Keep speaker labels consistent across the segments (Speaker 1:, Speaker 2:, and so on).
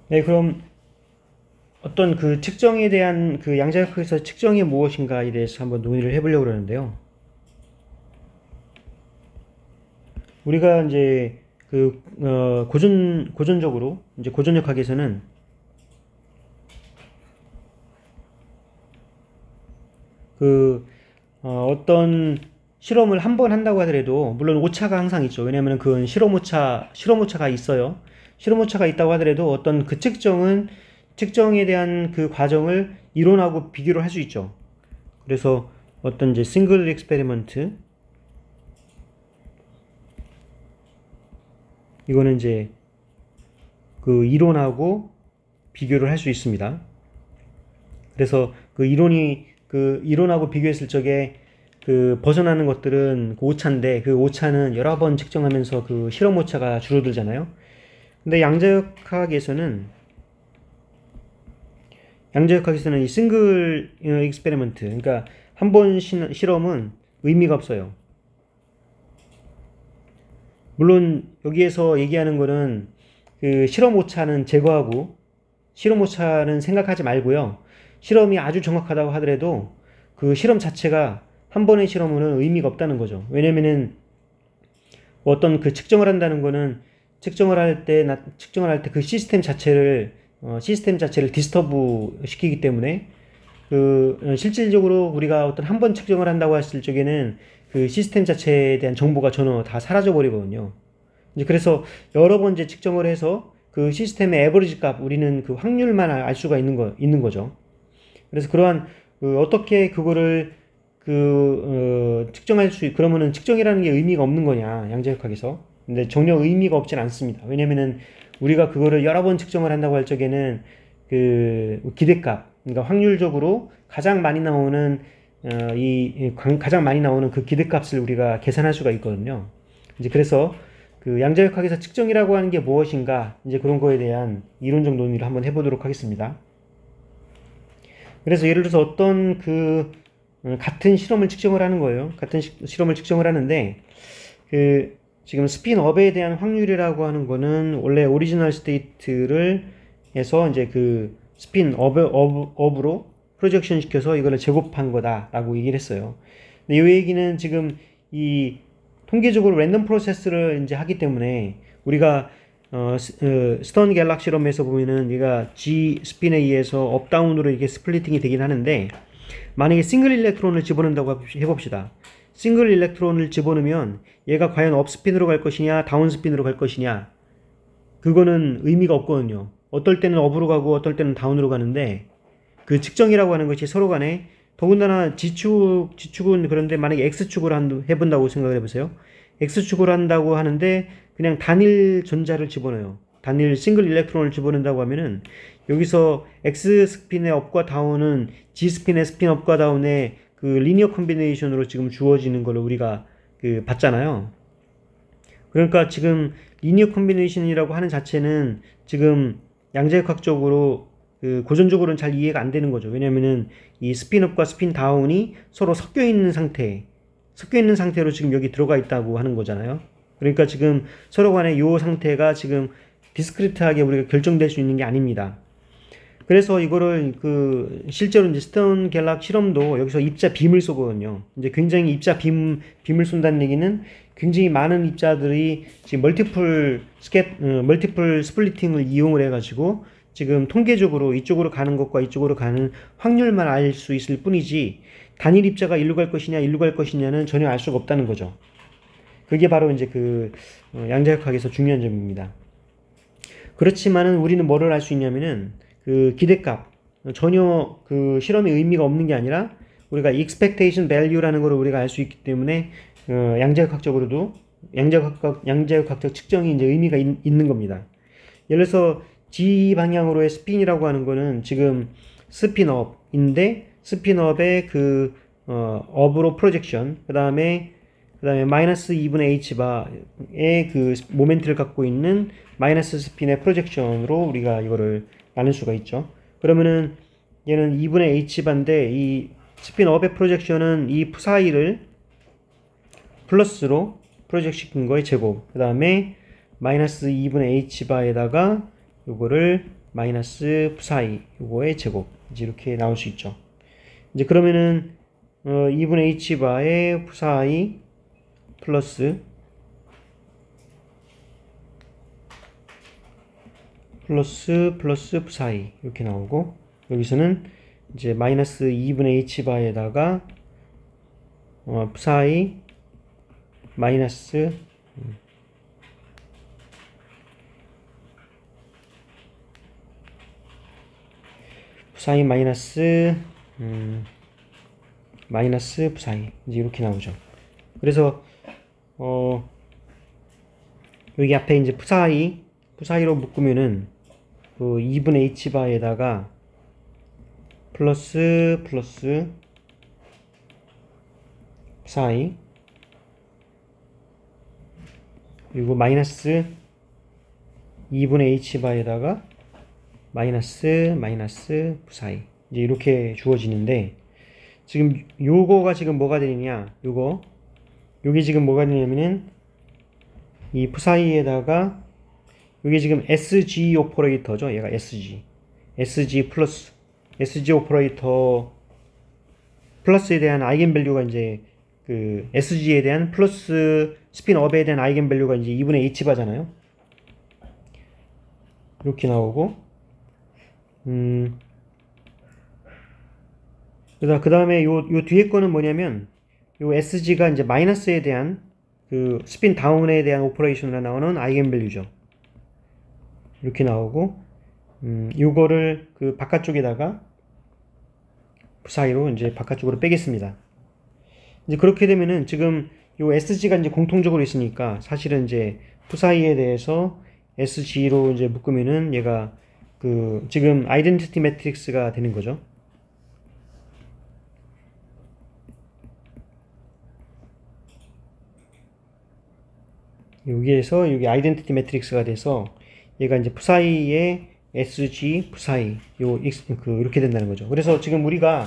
Speaker 1: 네, 그럼 어떤 그 측정에 대한 그 양자역학에서 측정이 무엇인가에 대해서 한번 논의를 해보려고 그러는데요. 우리가 이제 고전적으로 이제 고전역학에서는 그 어떤 실험을 한 번 한다고 하더라도 물론 오차가 항상 있죠. 왜냐하면 그건 실험 오차가 있어요. 실험 오차가 있다고 하더라도 어떤 그 측정에 대한 그 과정을 이론하고 비교를 할 수 있죠. 그래서 어떤 이제 싱글 익스페리먼트 이거는 이제 그 이론하고 비교를 할 수 있습니다. 그래서 그 이론하고 비교했을 적에 그 벗어나는 것들은 그 오차인데 그 오차는 여러 번 측정하면서 그 실험 오차가 줄어들잖아요. 근데 양자역학에서는 이 싱글 익스페리먼트 그러니까 한 번 실험은 의미가 없어요. 물론 여기에서 얘기하는 거는 그 실험 오차는 제거하고 실험 오차는 생각하지 말고요. 실험이 아주 정확하다고 하더라도 그 실험 자체가 한 번의 실험은 의미가 없다는 거죠. 왜냐면은 어떤 그 측정을 한다는 거는 측정을 할 때 그 시스템 자체를 디스터브 시키기 때문에 실질적으로 우리가 어떤 한 번 측정을 한다고 했을 적에는 그 시스템 자체에 대한 정보가 전혀 다 사라져 버리거든요. 이제 그래서 여러 번 이제 측정을 해서 그 시스템의 에버리지 값, 우리는 그 확률만 알 수가 있는 거죠. 그래서 그러한 어떻게 그거를 그러면은 측정이라는 게 의미가 없는 거냐, 양자역학에서. 근데 전혀 의미가 없진 않습니다. 왜냐면은 우리가 그거를 여러 번 측정을 한다고 할 적에는 그 기대값, 그러니까 확률적으로 가장 많이 나오는 가장 많이 나오는 그 기대값을 우리가 계산할 수가 있거든요. 이제 그래서 그 양자역학에서 측정이라고 하는 게 무엇인가, 이제 그런 거에 대한 이론적 논의를 한번 해보도록 하겠습니다. 그래서 예를 들어서 어떤 같은 실험을 측정을 하는 거예요. 같은 실험을 측정을 하는데 지금 스핀업에 대한 확률이라고 하는 거는 원래 오리지널 스테이트를 해서 이제 그 스핀업으로 프로젝션 시켜서 이거를 제곱한 거다라고 얘기를 했어요. 근데 이 얘기는 지금 이 통계적으로 랜덤 프로세스를 이제 하기 때문에 우리가 스턴 갤락 실험에서 보면은 얘가 G 스핀에 의해서 업다운으로 이렇게 스플리팅이 되긴 하는데, 만약에 싱글 일렉트론을 집어넣는다고 해봅시다. 싱글 일렉트론을 집어넣으면 얘가 과연 업스핀으로 갈 것이냐 다운스핀으로 갈 것이냐, 그거는 의미가 없거든요. 어떨 때는 업으로 가고 어떨 때는 다운으로 가는데, 그 측정이라고 하는 것이 서로 간에, 더군다나 지축은 그런데 만약에 X축으로 해본다고 생각을 해보세요. X축으로 한다고 하는데 그냥 단일 전자를 집어넣어요. 단일 싱글 일렉트론을 집어넣는다고 하면은 여기서 X 스핀의 업과 다운은 G 스핀의 스핀 업과 다운의 그 리니어 컨비네이션으로 지금 주어지는 걸 우리가 봤잖아요. 그러니까 지금 리니어 컨비네이션이라고 하는 자체는 지금 양자역학적으로 고전적으로는 잘 이해가 안 되는 거죠. 왜냐면은 이 스핀업과 스핀 다운이 서로 섞여 있는 상태로 지금 여기 들어가 있다고 하는 거잖아요. 그러니까 지금 서로 간의 이 상태가 지금 디스크리트하게 우리가 결정될 수 있는 게 아닙니다. 그래서 이거를 실제로 이제 스턴 갤락 실험도 여기서 입자 빔을 쏘거든요. 이제 굉장히 빔을 쏜다는 얘기는 굉장히 많은 입자들이 지금 멀티플 스플리팅을 이용을 해가지고 지금 통계적으로 이쪽으로 가는 것과 이쪽으로 가는 확률만 알 수 있을 뿐이지, 단일 입자가 일로 갈 것이냐 일로 갈 것이냐는 전혀 알 수가 없다는 거죠. 그게 바로 이제 양자역학에서 중요한 점입니다. 그렇지만은 우리는 뭐를 알 수 있냐면은 기대값, 전혀 실험의 의미가 없는 게 아니라 우리가 expectation value라는 걸 우리가 알 수 있기 때문에 양자역학적으로도 양자역학적 측정이 이제 의미가 있는 겁니다. 예를 들어서 G 방향으로의 스핀이라고 하는 거는 지금 스핀업인데, 스핀업의 업으로 프로젝션, 그 다음에 마이너스 2분의 h바의 모멘트를 갖고 있는 마이너스 스핀의 프로젝션으로 우리가 이거를 나눌 수가 있죠. 그러면은 얘는 2분의 h바인데 이 스핀업의 프로젝션은 이 사이를 플러스로 프로젝트 시킨 거의 제곱, 그 다음에 마이너스 2분의 h바에다가 요거를 마이너스 psi 요거의 제곱 이제 이렇게 나올 수 있죠. 이제 그러면은 2분의 h 바의 psi 플러스 psi 이렇게 나오고, 여기서는 이제 마이너스 2분의 h 바에다가 psi 마이너스 psi 마이너스 psi 이제 이렇게 나오죠. 그래서 여기 앞에 이제 psi로 묶으면은 그 2분의 h 바에다가 플러스 psi 그리고 마이너스 2분의 h 바에다가 마이너스 psi 이제 이렇게 주어지는데, 지금 요거가 지금 뭐가 되느냐, 요게 지금 뭐가 되냐면은 이 psi에다가 요게 지금 SG 오퍼레이터죠. 얘가 SG 오퍼레이터 플러스에 대한 아이겐밸류가 이제 그 SG에 대한 플러스 스핀업에 대한 아이겐밸류가 이제 2분의 h바잖아요. 이렇게 나오고, 그 다음에 요 뒤에 거는 뭐냐면, 요 SG가 이제 마이너스에 대한 그 스핀 다운에 대한 오퍼레이션으로 나오는 아이겐밸류죠. 이렇게 나오고, 요거를 그 바깥쪽에다가 psi로 이제 바깥쪽으로 빼겠습니다. 이제 그렇게 되면은 지금 요 SG가 이제 공통적으로 있으니까 사실은 이제 psi에 대해서 SG로 이제 묶으면은 얘가 그 지금 아이덴티티 매트릭스가 되는 거죠. 여기에서 여기 아이덴티티 매트릭스가 돼서 얘가 이제 psi의 SG psi 이렇게 된다는 거죠. 그래서 지금 우리가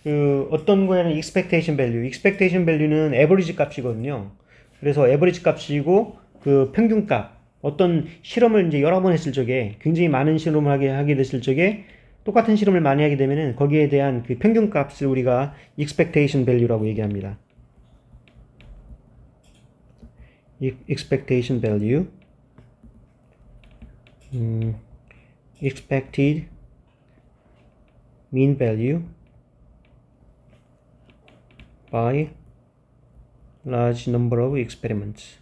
Speaker 1: 그 어떤 거에는 expectation value는 average 값이거든요. 그래서 average 값이고 그 평균 값, 어떤 실험을 이제 여러 번 했을 적에, 굉장히 많은 실험을 하게 됐을 적에 똑같은 실험을 많이 하게 되면은 거기에 대한 그 평균 값을 우리가 expectation value라고 얘기합니다. expectation value, expected mean value by large number of experiments.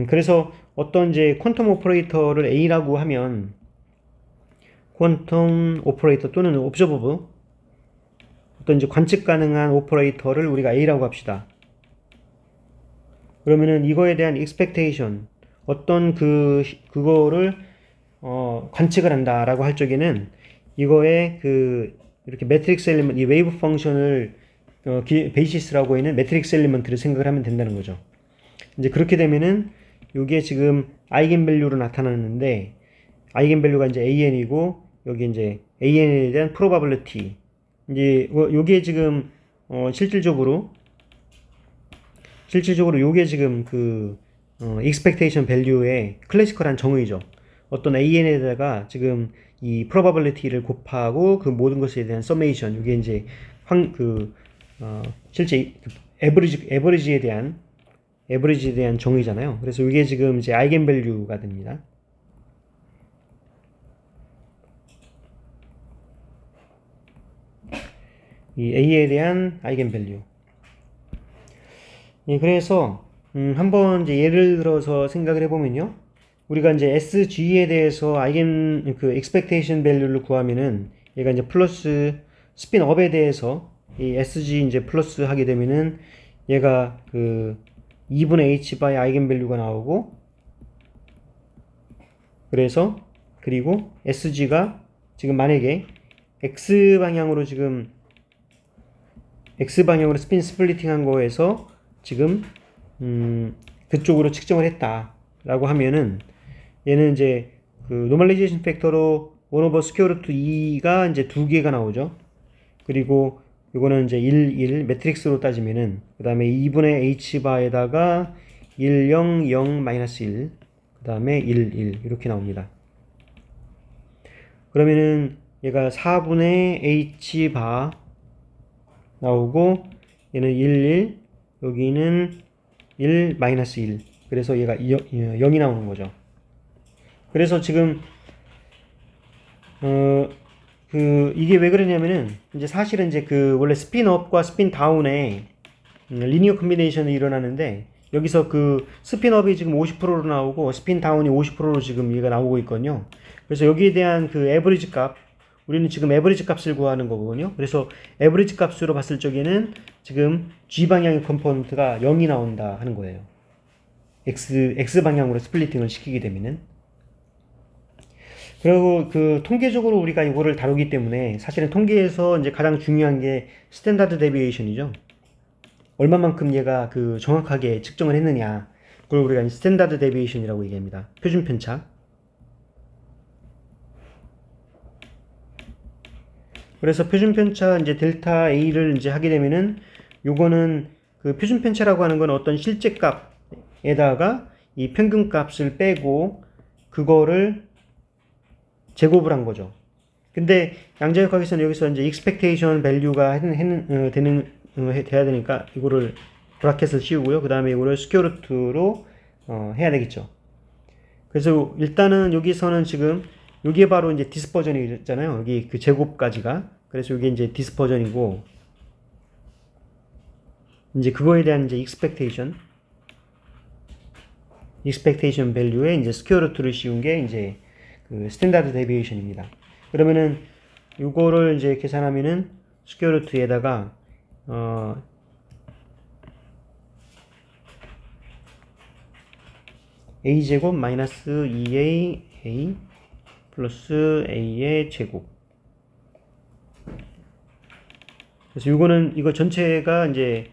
Speaker 1: 그래서 어떤 이제 퀀텀 오퍼레이터를 A라고 하면, 퀀텀 오퍼레이터 또는 옵저버브, 어떤 이제 관측 가능한 오퍼레이터를 우리가 A라고 합시다. 그러면은 이거에 대한 expectation, 어떤 그거를 관측을 한다라고 할 적에는 이거에 이렇게 매트릭스 엘리먼트, 이 웨이브 펑션을 베이시스라고 있는 매트릭스 엘리먼트를 생각을 하면 된다는 거죠. 이제 그렇게 되면은 요게 지금 아이겐밸류로 나타나는데, 아이겐밸류가 이제 AN이고, 여기 이제 AN에 대한 probability, 이제 요게 지금 실질적으로 요게 지금 expectation value의 클래시컬한 정의죠. 어떤 AN에다가 지금 이 probability를 곱하고 그 모든 것에 대한 summation, 이게 이제 실제 average에 대한 정의잖아요. 그래서 이게 지금 이제 아이겐밸류가 됩니다. 이 A에 대한 아이겐밸류. 예, 그래서 한번 이제 예를 들어서 생각을 해보면요, 우리가 이제 SG에 대해서 expectation value를 구하면은, 얘가 이제 플러스 스핀업에 대해서 이 SG 이제 플러스 하게 되면은 얘가 2분의 h 바의 아이겐밸류가 나오고, 그리고 SG가 지금 만약에 X방향으로 스핀 스플리팅 한 거에서 지금 그쪽으로 측정을 했다라고 하면은, 얘는 이제 노멀라이제이션 팩터로 1 over square root 2가 이제 2개가 나오죠. 그리고 요거는 이제 1 매트릭스로 따지면은, 그 다음에 2분의 h 바에다가 1, 0, 0, 마이너스 1, 그 다음에 1, 1 이렇게 나옵니다. 그러면은 얘가 4분의 h 바 나오고 얘는 1, 1, 여기는 1, 마이너스 1. 그래서 얘가 0이 나오는 거죠. 그래서 지금 이게 왜 그러냐면은 이제 사실은 이제 원래 스핀업과 스핀다운의 리니어 컨비네이션이 일어나는데 여기서 스핀업이 지금 50%로 나오고 스핀다운이 50%로 지금 얘가 나오고 있거든요. 그래서 여기에 대한 에버리지 값, 우리는 지금 에버리지 값을 구하는 거거든요. 그래서 에버리지 값으로 봤을 적에는 지금 G 방향의 컴포넌트가 0이 나온다 하는 거예요. X 방향으로 스플리팅을 시키게 되면은. 그리고 통계적으로 우리가 이거를 다루기 때문에 사실은 통계에서 이제 가장 중요한 게 스탠다드 데비에이션이죠. 얼마만큼 얘가 정확하게 측정을 했느냐. 그걸 우리가 스탠다드 데비에이션이라고 얘기합니다. 표준 편차. 그래서 표준 편차 이제 델타 A를 이제 하게 되면은 요거는 표준 편차라고 하는 건 어떤 실제 값에다가 이 평균 값을 빼고 그거를 제곱을 한 거죠. 근데 양자역학에서는 여기서 이제 expectation value가 돼야 되니까 이거를 브라켓을 씌우고요. 그 다음에 이거를 스퀘어 루트로 해야 되겠죠. 그래서 일단은 여기서는 지금 이게 바로 이제 디스퍼전이잖아요. 여기 제곱까지가. 그래서 이게 이제 디스퍼전이고 이제 그거에 대한 이제 expectation value에 이제 스퀘어 루트를 씌운 게 이제 스탠다드 데비에이션입니다. 그러면은 이거를 이제 계산하면은 스퀘어 루트에다가 a제곱 마이너스 2a a 플러스 a의 제곱. 그래서 이거 전체가 이제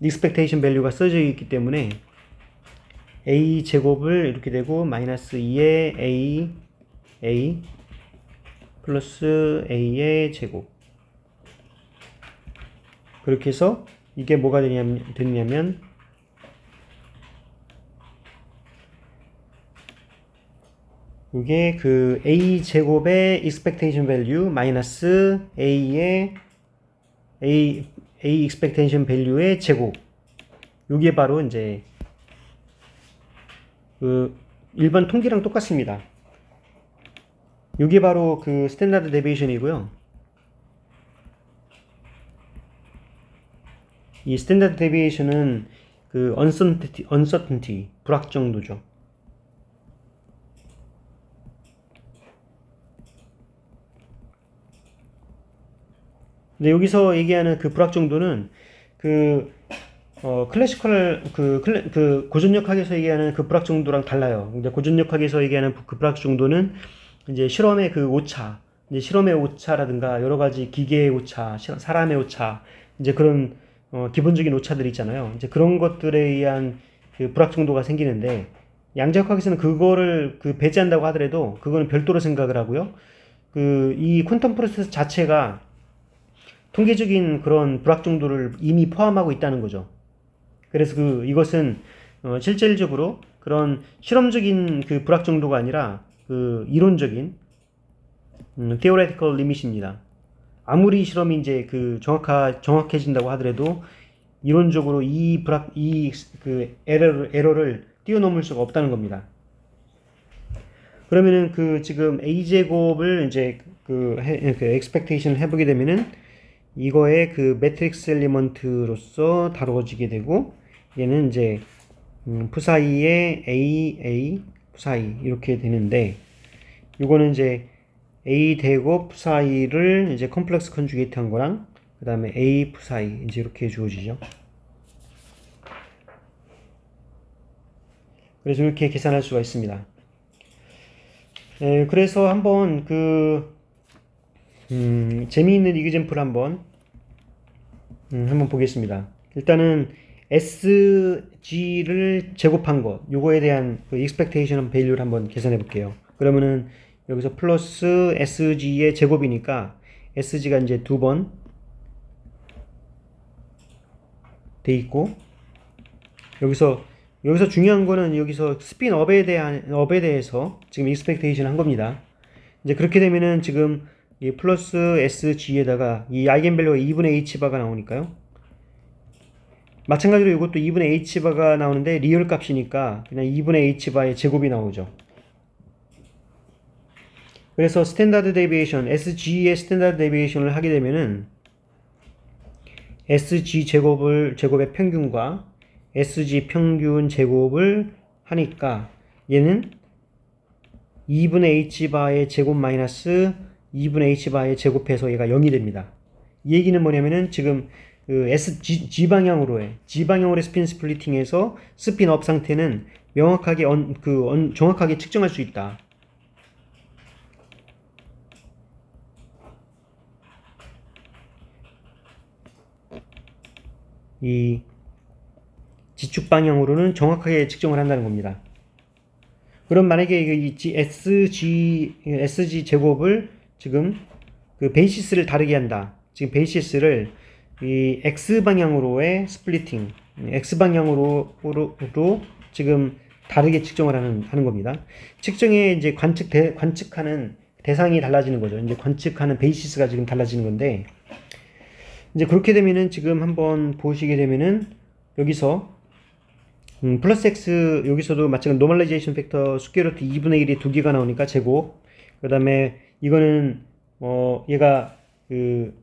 Speaker 1: expectation value가 써져 있기 때문에 a 제곱을 이렇게 되고 마이너스 2의 a 플러스 a의 제곱. 그렇게 해서 이게 뭐가 되냐면 이게 a 제곱의 expectation value 마이너스 a expectation value의 제곱. 이게 바로 이제 일반 통계랑 똑같습니다. 이게 바로 스탠다드 데비에이션이고요. 이 스탠다드 데비에이션은 uncertainty 불확정도죠. 근데 여기서 얘기하는 불확정도는 클래시컬 고전역학에서 얘기하는 불확정도랑 달라요. 근데 고전역학에서 얘기하는 불확정도는 이제 실험의 오차, 이제 실험의 오차라든가 여러 가지 기계의 오차, 사람의 오차, 이제 그런 기본적인 오차들이 있잖아요. 이제 그런 것들에 의한 불확정도가 생기는데 양자역학에서는 그거를 배제한다고 하더라도 그거는 별도로 생각을 하고요. 이 퀀텀 프로세스 자체가 통계적인 그런 불확정도를 이미 포함하고 있다는 거죠. 그래서 이것은 실질적으로 그런 실험적인 불확정도가 아니라 이론적인 theoretical limit입니다. 아무리 실험이 이제 정확해진다고 하더라도 이론적으로 이 에러를 뛰어넘을 수가 없다는 겁니다. 그러면은 지금 a 제곱을 이제 expectation 해보게 되면은 이거의 매트릭스 엘리먼트로서 다루어지게 되고 얘는 이제 푸사이의 a 푸사이 이렇게 되는데 이거는 이제 a 대곱 푸사이를 이제 컴플렉스 컨주게이트 한 거랑 그 다음에 a 푸사이 이제 이렇게 주어지죠. 그래서 이렇게 계산할 수가 있습니다. 그래서 한번 재미있는 이그젬플 한번 보겠습니다. 일단은 SG를 제곱한 것, 요거에 대한 expectation value를 한번 계산해 볼게요. 그러면은 여기서 플러스 SG의 제곱이니까 SG가 이제 2번 돼 있고 여기서 중요한 거는 여기서 스핀 업에 대해서 지금 익스펙테이션 한 겁니다. 이제 그렇게 되면은 지금 이 플러스 SG에다가 이 아이겐밸류가 2분의 H바가 나오니까요. 마찬가지로 이것도 2분의 H바가 나오는데 리얼 값이니까 그냥 2분의 H바의 제곱이 나오죠. 그래서 스탠다드 데비에이션, SG의 스탠다드 데비에이션을 하게 되면은 SG 제곱의 평균과 SG 평균 제곱을 하니까 얘는 2분의 H바의 제곱 마이너스 2분의 H바의 제곱해서 얘가 0이 됩니다. 이 얘기는 뭐냐면은 지금 그 G방향으로의 스핀 스플리팅에서 스핀 업 상태는 명확하게 정확하게 측정할 수 있다. 이 지축 방향으로는 정확하게 측정을 한다는 겁니다. 그럼 만약에 이 SG 제곱을 지금 그 베이시스를 다르게 한다. 지금 베이시스를 이 X 방향으로의 스플리팅, X 방향으로 지금 다르게 측정을 하는 겁니다. 측정에 이제 관측하는 대상이 달라지는 거죠. 이제 관측하는 베이시스가 지금 달라지는 건데, 이제 그렇게 되면은 지금 한번 보시게 되면은 여기서 플러스 x 여기서도 마찬가지로 노멀라이제이션 팩터 스퀘어루트 2분의 1이 두 개가 나오니까 제곱, 그 다음에 이거는 얘가 그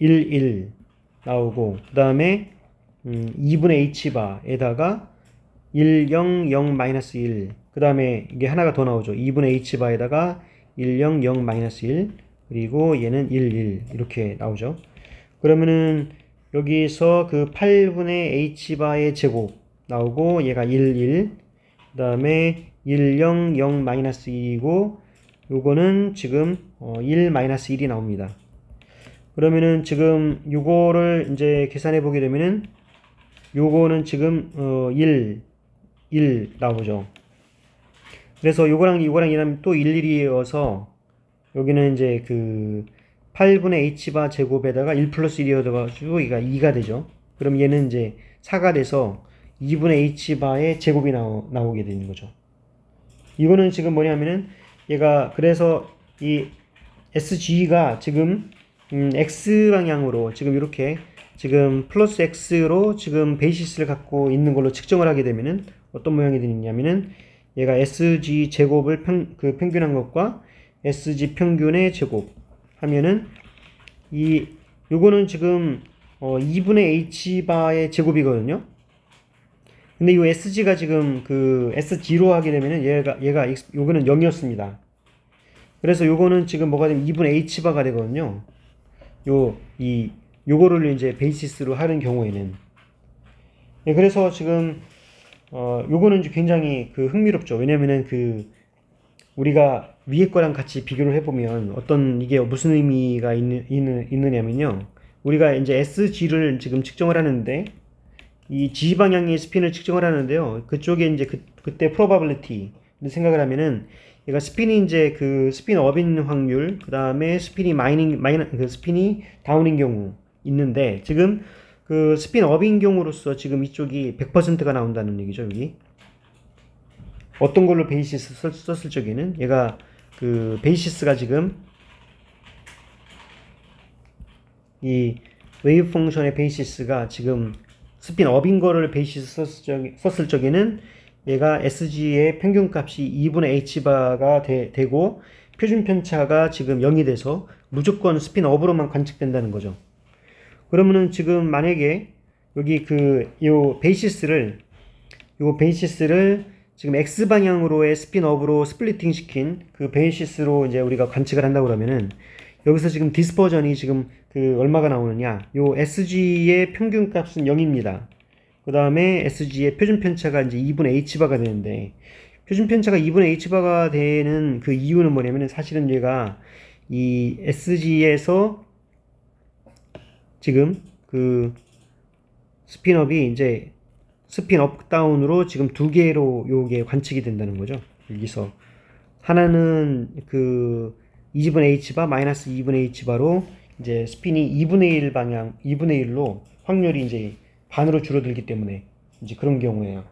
Speaker 1: 1, 1 나오고, 그 다음에 2분의 h바에다가 1, 0, 0, 마이너스 1, 그 다음에 이게 하나가 더 나오죠. 2분의 h바에다가 1, 0, 0, 마이너스 1, 그리고 얘는 1, 1 이렇게 나오죠. 그러면은 여기서 그 8분의 h바의 제곱 나오고, 얘가 1, 1, 그 다음에 1, 0, 0, 마이너스 2이고, 요거는 지금 1, 마이너스 1이 나옵니다. 그러면은 지금 요거를 이제 계산해 보게 되면은 요거는 지금 1, 1 나오죠. 그래서 요거랑 이랑 또 1, 1이어서 여기는 이제 그 8분의 h바 제곱에다가 1 플러스 1이어가지고 얘가 2가 되죠. 그럼 얘는 이제 4가 돼서 2분의 h바의 제곱이 나오게 되는 거죠. 이거는 지금 뭐냐면은 얘가 그래서 이 SG가 지금 X 방향으로 지금 이렇게 지금 플러스 X로 지금 베이시스를 갖고 있는 걸로 측정을 하게 되면은 어떤 모양이 되냐면은 얘가 SG 제곱을 평균한 것과 SG 평균의 제곱 하면은 요거는 지금 2분의 h바의 제곱이거든요. 근데 이 SG가 지금 그 SG로 하게 되면은 요거는 0이었습니다. 그래서 요거는 지금 뭐가 되면 2분의 h바가 되거든요. 요거를 이제 베이시스로 하는 경우에는. 예, 그래서 지금 요거는 굉장히 그 흥미롭죠. 왜냐면은 우리가 위에 거랑 같이 비교를 해보면 이게 무슨 의미가 있느냐면요. 우리가 이제 SG를 지금 측정을 하는데, 이 G 방향의 스핀을 측정을 하는데요. 그쪽에 이제 그때 probability 생각을 하면은 얘가 스핀이 이제 그 스핀 업인 확률, 그 다음에 스핀이 스핀이 다운인 경우 있는데, 지금 그 스핀 업인 경우로서 지금 이쪽이 100%가 나온다는 얘기죠. 여기 어떤 걸로 베이시스 썼을 적에는 얘가 그 베이시스가 지금 이 웨이브 펑션의 베이시스가 지금 스핀 업인 거를 베이시스 썼을 적에는 얘가 SG의 평균값이 2분의 h바가 되고 표준 편차가 지금 0이 돼서 무조건 스핀 업으로만 관측된다는 거죠. 그러면은 지금 만약에 여기 요 베이시스를 지금 X 방향으로의 스핀 업으로 스플리팅 시킨 그 베이시스로 이제 우리가 관측을 한다고 그러면은 여기서 지금 디스퍼전이 지금 얼마가 나오느냐? 요 SG의 평균 값은 0입니다. 그 다음에 SG의 표준 편차가 이제 2분의 h바가 되는데, 표준 편차가 2분의 h바가 되는 그 이유는 뭐냐면은 사실은 얘가 이 SG에서 지금 그 스핀업이 이제 스핀업 다운으로 지금 두 개로 요게 관측이 된다는 거죠. 여기서 하나는 그 2분의 h바 마이너스 2분의 h바로 이제 스핀이 2분의 1 방향 2분의 1로 확률이 이제 반으로 줄어들기 때문에, 이제 그런 경우에요.